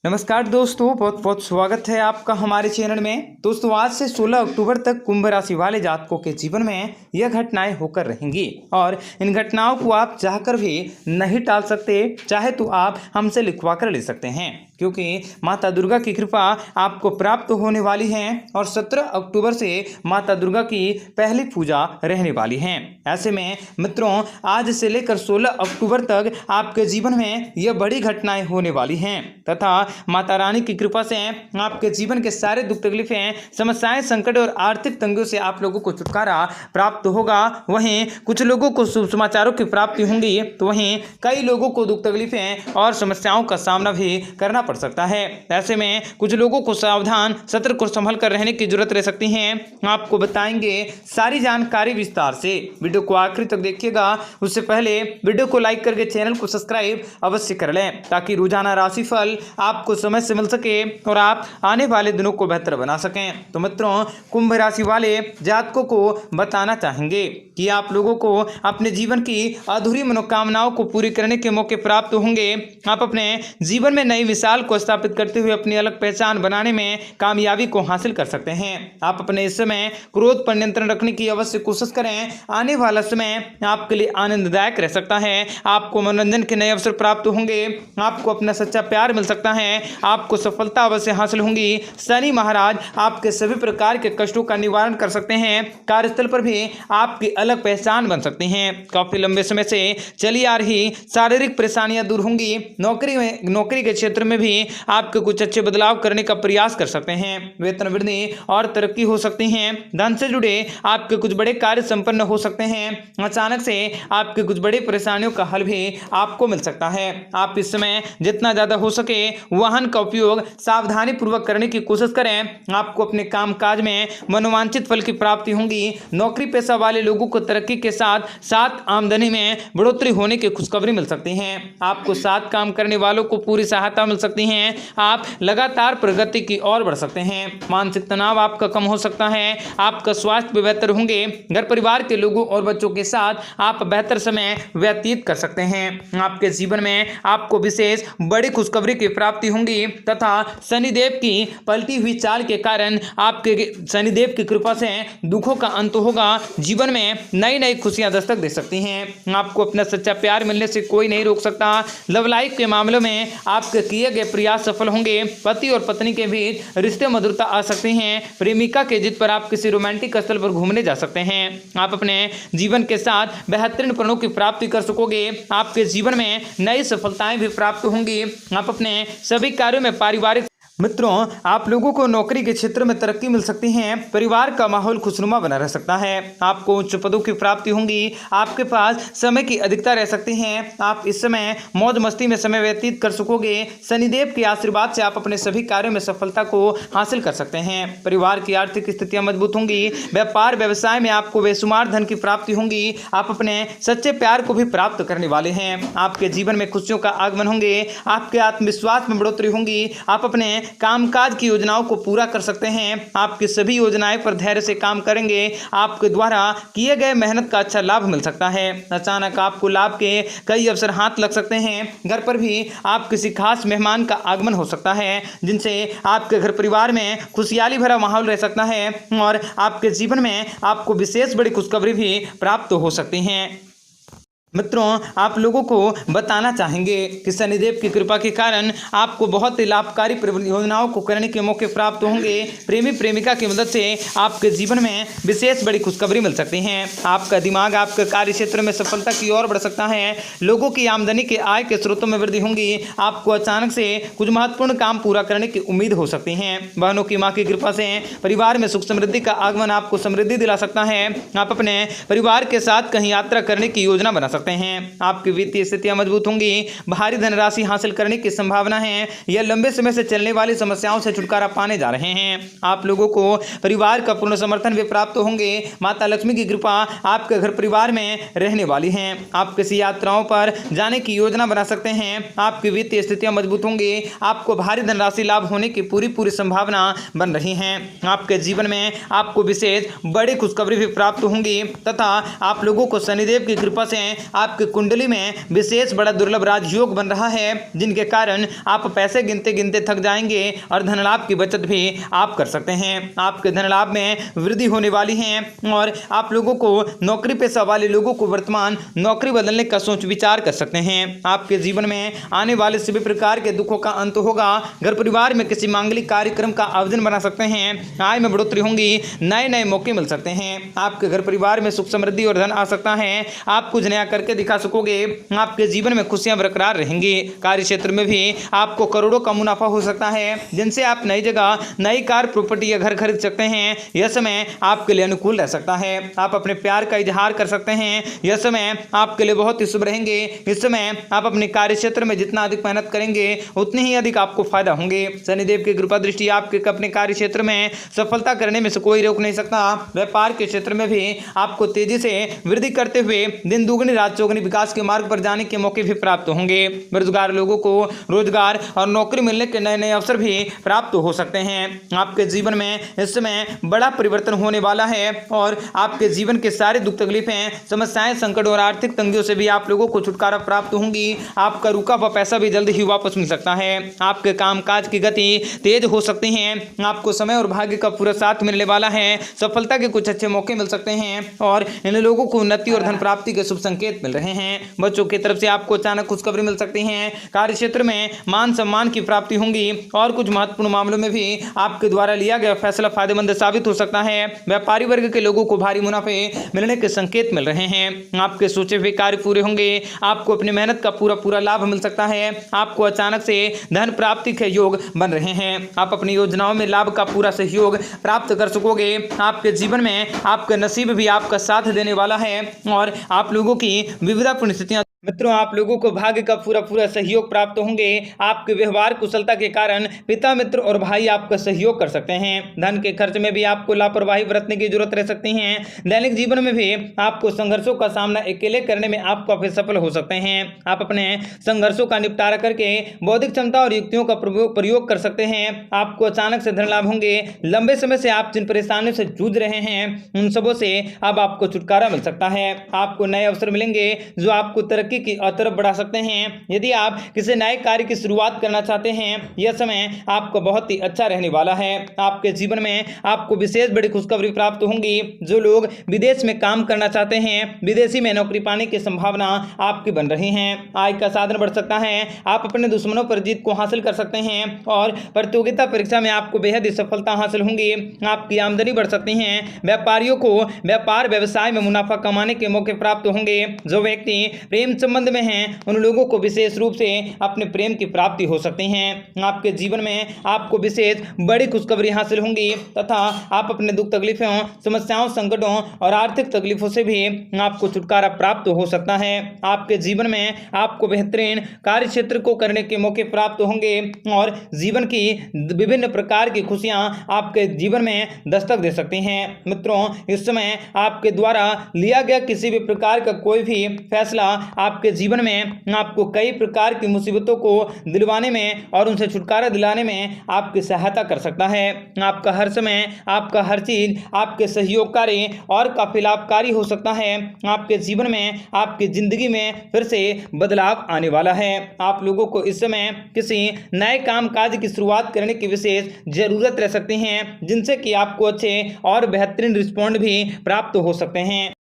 नमस्कार दोस्तों, बहुत बहुत स्वागत है आपका हमारे चैनल में। दोस्तों, आज से 16 अक्टूबर तक कुंभ राशि वाले जातकों के जीवन में यह घटनाएं होकर रहेंगी और इन घटनाओं को आप चाहकर भी नहीं टाल सकते। चाहे तो आप हमसे लिखवा कर ले सकते हैं, क्योंकि माता दुर्गा की कृपा आपको प्राप्त होने वाली है और 17 अक्टूबर से माता दुर्गा की पहली पूजा रहने वाली है। ऐसे में मित्रों, आज से लेकर 16 अक्टूबर तक आपके जीवन में यह बड़ी घटनाएं होने वाली हैं तथा माता रानी की कृपा से आपके जीवन के सारे दुख तकलीफें, समस्याएं, संकट और आर्थिक तंगियों से आप लोगों को छुटकारा प्राप्त होगा। वहीं कुछ लोगों को शुभ समाचारों की प्राप्ति होंगी, तो वहीं कई लोगों को दुख तकलीफें और समस्याओं का सामना भी करना पड़ सकता है। ऐसे में कुछ लोगों को सावधान, सतर्क और संभल कर रहने की जरूरत रह सकती है। आपको बताएंगे सारी जानकारी विस्तार से। वीडियो को आखिरी तक देखिएगा। उससे पहले वीडियो को लाइक करके चैनल को सब्सक्राइब अवश्य कर लें, ताकि रोजाना राशिफल आपको समय से मिल सके और आप आने वाले दिनों को बेहतर बना सकें। तो मित्रों, कुंभ राशि वाले जातकों को बताना चाहेंगे कि आप लोगों को अपने जीवन की अधूरी मनोकामनाओं को पूरी करने के मौके प्राप्त होंगे। आप अपने जीवन में नई मिसाल को स्थापित करते हुए अपनी अलग पहचान बनाने में कामयाबी को हासिल कर सकते हैं। आप अपने इस समय क्रोध पर नियंत्रण रखने की अवश्य कोशिश करें। आने वाला समय आपके लिए आनंददायक रह सकता है। आपको मनोरंजन के नए अवसर प्राप्त होंगे। आपको अपना सच्चा प्यार मिल सकता है। आपको सफलता अवश्य हासिल होंगी। शनि महाराज आपके सभी प्रकार के कष्टों का निवारण कर सकते हैं। कार्यस्थल पर भी आपकी अलग पहचान बन सकती हैं। काफी लंबे समय से चली आ रही शारीरिक परेशानियां दूर होंगी। नौकरी के क्षेत्र में भी आपके कुछ अच्छे बदलाव करने का प्रयास कर सकते हैं। वेतन वृद्धि और तरक्की हो सकती है। धन से जुड़े आपके कुछ बड़े कार्य संपन्न हो सकते हैं। अचानक से आपके कुछ बड़ी परेशानियों का हल भी आपको मिल सकता है। आप इस समय जितना ज्यादा हो सके वाहन का उपयोग सावधानी पूर्वक करने की कोशिश करें। आपको अपने कामकाज में मनोवांछित फल की प्राप्ति होगी। नौकरी पेशा वाले लोगों को तरक्की के साथ साथ आमदनी में बढ़ोतरी होने की खुशखबरी मिल सकती है। आपको साथ काम करने वालों को पूरी सहायता मिल सकती है। आप लगातार प्रगति की ओर बढ़ सकते हैं। मानसिक तनाव आपका कम हो सकता है। आपका स्वास्थ्य भी बेहतर होंगे। घर परिवार के लोगों और बच्चों के साथ आप बेहतर समय व्यतीत कर सकते हैं। आपके जीवन में आपको विशेष बड़ी खुशखबरी की प्राप्ति होंगी तथा शनिदेव की पलटी हुई चाल के कारण आपके शनिदेव की कृपा से दुखों का अंत होगा। जीवन में नई नई खुशियां दस्तक दे सकती हैं। आपको अपना सच्चा प्यार मिलने से कोई नहीं रोक सकता। लव लाइफ के मामलों में आपके किए गए प्रयास सफल होंगे। पति और पत्नी के बीच रिश्ते मधुरता आ सकती हैं। प्रेमिका के जिद पर आप किसी रोमांटिक स्थल पर घूमने जा सकते हैं। आप अपने जीवन के साथ बेहतरीन परिणामों की प्राप्ति कर सकोगे। आपके जीवन में नई सफलताएं भी प्राप्त होंगी। आप अपने सभी कार्यों में पारिवारिक मित्रों, आप लोगों को नौकरी के क्षेत्र में तरक्की मिल सकती है। परिवार का माहौल खुशनुमा बना रह सकता है। आपको उच्च पदों की प्राप्ति होंगी। आपके पास समय की अधिकता रह सकती है। आप इस समय मौज मस्ती में समय व्यतीत कर सकोगे। शनिदेव के आशीर्वाद से आप अपने सभी कार्यों में सफलता को हासिल कर सकते हैं। परिवार की आर्थिक स्थितियां मजबूत होंगी। व्यापार व्यवसाय में आपको बेशुमार धन की प्राप्ति होंगी। आप अपने सच्चे प्यार को भी प्राप्त करने वाले हैं। आपके जीवन में खुशियों का आगमन होंगे। आपके आत्मविश्वास में बढ़ोतरी होंगी। आप अपने कामकाज की योजनाओं को पूरा कर सकते हैं। आपकी सभी योजनाएं पर धैर्य से काम करेंगे। आपके द्वारा किए गए मेहनत का अच्छा लाभ मिल सकता है। अचानक आपको लाभ के कई अवसर हाथ लग सकते हैं। घर पर भी आप किसी खास मेहमान का आगमन हो सकता है, जिनसे आपके घर परिवार में खुशहाली भरा माहौल रह सकता है और आपके जीवन में आपको विशेष बड़ी खुशखबरी भी प्राप्त हो सकती है। मित्रों, आप लोगों को बताना चाहेंगे कि शनिदेव की कृपा के कारण आपको बहुत ही लाभकारी परियोजनाओं को करने के मौके प्राप्त होंगे। प्रेमी प्रेमिका की मदद से आपके जीवन में विशेष बड़ी खुशखबरी मिल सकती है। आपका दिमाग आपके कार्य क्षेत्र में सफलता की ओर बढ़ सकता है। लोगों की आमदनी के आय के स्रोतों में वृद्धि होंगी। आपको अचानक से कुछ महत्वपूर्ण काम पूरा करने की उम्मीद हो सकती है। बहनों की माँ की कृपा से परिवार में सुख समृद्धि का आगमन आपको समृद्धि दिला सकता है। आप अपने परिवार के साथ कहीं यात्रा करने की योजना बना सकते हैं। आपकी वित्तीय स्थितियां मजबूत होंगी। भारी धनराशि हासिल करने की संभावना है। यह लंबे समय से चलने वाली समस्याओं से छुटकारा पाने जा रहे हैं। आप लोगों को परिवार का पूर्ण समर्थन भी प्राप्त होंगे। माता लक्ष्मी की कृपा आपके घर परिवार में रहने वाली है। आप किसी यात्राओं पर जाने की योजना बना सकते हैं। आपकी वित्तीय स्थितियां मजबूत होंगी। आपको भारी धनराशि लाभ होने की पूरी संभावना बन रही है। आपके जीवन में आपको विशेष बड़ी खुशखबरी भी प्राप्त होंगी तथा आप लोगों को शनिदेव की कृपा से आपकी कुंडली में विशेष बड़ा दुर्लभ राजयोग बन रहा है, जिनके कारण आप पैसे गिनते गिनते थक जाएंगे और धन लाभ की बचत भी आप कर सकते हैं। आपके धन लाभ में वृद्धि होने वाली है और आप लोगों को नौकरी पेशा वाले लोगों को वर्तमान नौकरी बदलने का सोच विचार कर सकते हैं। आपके जीवन में आने वाले सभी प्रकार के दुखों का अंत होगा। घर परिवार में किसी मांगलिक कार्यक्रम का आयोजन बना सकते हैं। आय में बढ़ोतरी होंगी, नए नए मौके मिल सकते हैं। आपके घर परिवार में सुख समृद्धि और धन आ सकता है। आप कुछ नया करके दिखा सकोगे। आपके जीवन में खुशियां बरकरार रहेंगी। कार्य क्षेत्र में भी आपको करोड़ों का मुनाफा हो सकता है, जिनसे आप नई जगह नई कार प्रॉपर्टी या घर खरीद सकते हैं। यह समय आपके लिए अनुकूल रह सकता है। आप अपने प्यार का इजहार कर सकते हैं। यह समय आपके लिए बहुत ही शुभ रहेंगे। इस समय आप अपने कार्य क्षेत्र में जितना अधिक मेहनत करेंगे उतनी ही अधिक आपको फायदा होंगे। शनिदेव की कृपा दृष्टि आपके अपने कार्य क्षेत्र में सफलता करने में से कोई रोक नहीं सकता। व्यापार के क्षेत्र में भी आपको तेजी से वृद्धि करते हुए दिन दुगनी रात चौगुनी विकास के मार्ग पर जाने के मौके भी प्राप्त होंगे। बेरोजगार लोगों को रोजगार और नौकरी मिलने के नए नए अवसर भी प्राप्त हो सकते हैं। आपके जीवन में इस समय बड़ा परिवर्तन होने वाला है और आपके जीवन के सारे दुख तकलीफें, समस्याएं, संकट और आर्थिक तंगियों से भी आप लोगों को छुटकारा प्राप्त होंगी। आपका रुका हुआ पैसा भी जल्द ही वापस मिल सकता है। आपके कामकाज की गति तेज हो सकती है। आपको समय और भाग्य का पूरा साथ मिलने वाला है। सफलता के कुछ अच्छे मौके मिल सकते हैं और इन लोगों को उन्नति और धन प्राप्ति के शुभ संकेत मिल रहे हैं। बच्चों की तरफ से आपको अचानक खुशखबरी मिल सकती है। कार्य क्षेत्र में मान सम्मान की प्राप्ति होंगी और कुछ महत्वपूर्ण मामलों में भी आपके द्वारा लिया गया फैसला फायदेमंद साबित हो सकता है। व्यापारी वर्ग के लोगों को भारी मुनाफे मिलने के संकेत मिल रहे हैं। आपके सोचे हुए कार्य पूरे होंगे। आपको अपनी मेहनत का पूरा लाभ मिल सकता है। आपको अचानक से धन प्राप्ति के योग बन रहे हैं। आप अपनी योजनाओं में लाभ का पूरा सहयोग प्राप्त कर सकोगे। आपके जीवन में आपका नसीब भी आपका साथ देने वाला है और आप लोगों की विविधा परिस्थितियां मित्रों, आप लोगों को भाग्य का पूरा सहयोग प्राप्त होंगे। आपके व्यवहार कुशलता के कारण पिता, मित्र और भाई आपका सहयोग कर सकते हैं। धन के खर्च में भी आपको लापरवाही बरतने की जरूरत रह सकती है। दैनिक जीवन में भी आपको संघर्षों का सामना अकेले करने में आप काफी सफल हो सकते हैं। आप अपने संघर्षों का निपटारा करके बौद्धिक क्षमता और युक्तियों का प्रयोग कर सकते हैं। आपको अचानक से धन लाभ होंगे। लंबे समय से आप जिन परेशानियों से जूझ रहे हैं उन सबों से अब आपको छुटकारा मिल सकता है। आपको नए अवसर मिलेंगे जो आपको तरक्की की तरफ बढ़ा सकते हैं। यदि आप किसी नए कार्य की शुरुआत करना चाहते हैं, यह समय आपको बहुत ही अच्छा रहने वाला है। आपके जीवन में आपको विशेष बड़ी खुशखबरी प्राप्त होंगी। जो लोग विदेश में काम करना चाहते हैं, विदेशी में नौकरी पाने की संभावना आपकी बन रही है। आय का साधन बढ़ सकता है। आप अपने दुश्मनों पर जीत को हासिल कर सकते हैं और प्रतियोगिता परीक्षा में आपको बेहद ही सफलता हासिल होंगी। आपकी आमदनी बढ़ सकती है। व्यापारियों को व्यापार व्यवसाय में मुनाफा कमाने के मौके प्राप्त होंगे। जो व्यक्ति प्रेम संबंध में हैं, उन लोगों को विशेष रूप से अपने प्रेम की प्राप्ति हो सकती है। आपके जीवन में आपको विशेष बड़ी खुशखबरी हासिल होंगी तथा आप अपने दुख तकलीफों, समस्याओं, संकटों और आर्थिक तकलीफों से भी आपको छुटकारा प्राप्त हो सकता है। आपके जीवन में आपको बेहतरीन कार्य क्षेत्र को करने के मौके प्राप्त होंगे और जीवन की विभिन्न प्रकार की खुशियां आपके जीवन में दस्तक दे सकती हैं। मित्रों, इस समय आपके द्वारा लिया गया किसी भी प्रकार का कोई भी फैसला आपके जीवन में आपको कई प्रकार की मुसीबतों को दिलवाने में और उनसे छुटकारा दिलाने में आपकी सहायता कर सकता है। आपका हर समय, आपका हर चीज आपके सहयोगकारी और काफी लाभकारी हो सकता है। आपके जीवन में, आपकी जिंदगी में फिर से बदलाव आने वाला है। आप लोगों को इस समय किसी नए काम काज की शुरुआत करने की विशेष जरूरत रह सकती है, जिनसे कि आपको अच्छे और बेहतरीन रिस्पॉन्ड भी प्राप्त हो सकते हैं।